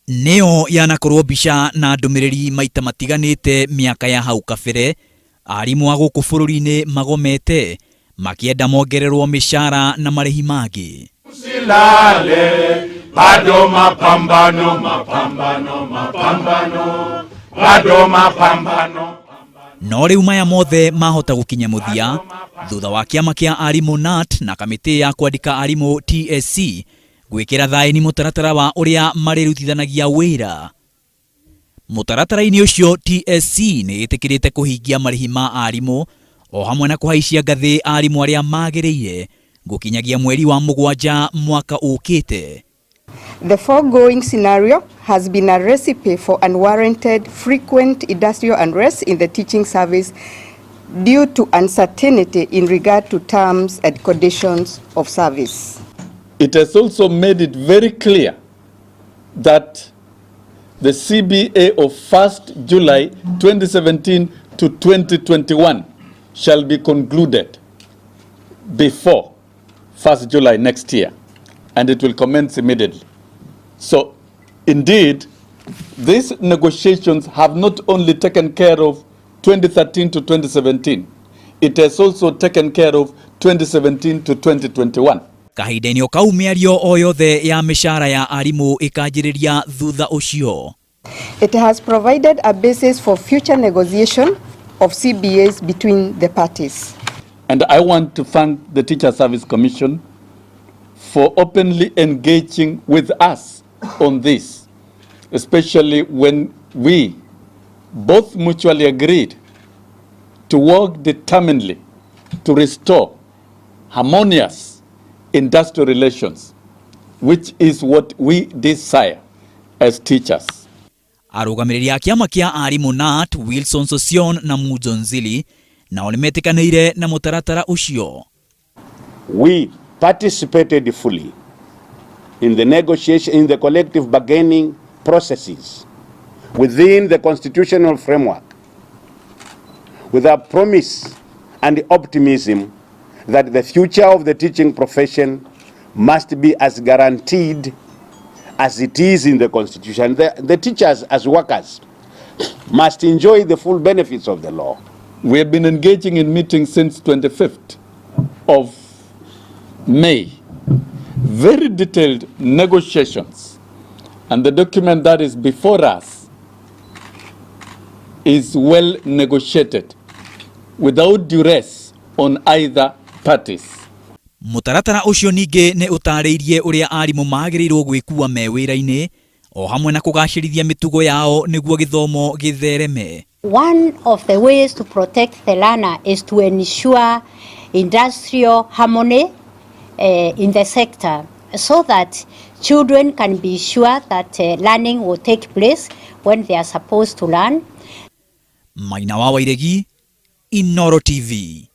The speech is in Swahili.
niyo yanakorwo mbica na ndumiriri maita matiganite miaka ya hau kabere. Arimu a guku bururiini magomete makienda mongererwo mishara na marihi mangi. Usilale, bado mapambano, mapambano, mapambano, bado mapambano. No riu maya mothe mahota gukinya muthia thutha wa kiama kia Arimu KNUT na kamitii ya kuandika arimu TSC gwikira thaini mutaratara wa uria marirutithanagia wira. Mutaratara-ini ucio TSC ni itikirite kuhingia marihi ma arimu o hamwe na kuhaicia ngathi arimu aria magiriire gukinyagia mweri wa 7 mwaka ukite. The foregoing scenario has been a recipe for unwarranted, frequent industrial unrest in the teaching service due to uncertainty in regard to terms and conditions of service. It has also made it very clear that the CBA of 1st July 2017 to 2021 shall be concluded before 1st July next year, and it will commence immediately. So, indeed, these negotiations have not only taken care of 2013 to 2017, it has also taken care of 2017 to 2021. Kahinda-ini o kau miario o yothe ya mishara ya arimu ikanjiriria thutha ucio. It has provided a basis for future negotiation of CBAs between the parties. And I want to thank the Teacher Service Commission for openly engaging with us on this, especially when we both mutually agreed to work determinedly to restore harmonious industrial relations, which is what we desire as teachers. Arugamiriri a kiama kia Arimu KNUT Wilson Sosion na Mujonzili na nimetikaniire na mutaratara ucio. We participated fully in the negotiation, in the collective bargaining processes within the constitutional framework, with a promise and optimism that the future of the teaching profession must be as guaranteed as it is in the Constitution. The teachers as workers must enjoy the full benefits of the law. We have been engaging in meetings since 25th of May. Very detailed negotiations. And the document that is before us is well negotiated without duress on either parties. Mutaratara ucio ningi ni utariirie uria arimu magirirwo gwikua me wira-ini o hamwe na kugacirithia mitugo yao niguo githomo githereme. One of the ways to protect the learner is to ensure industrial harmony in the sector, so that children can be sure that learning will take place when they are supposed to learn. Maina wa Wairegi, Inoro TV.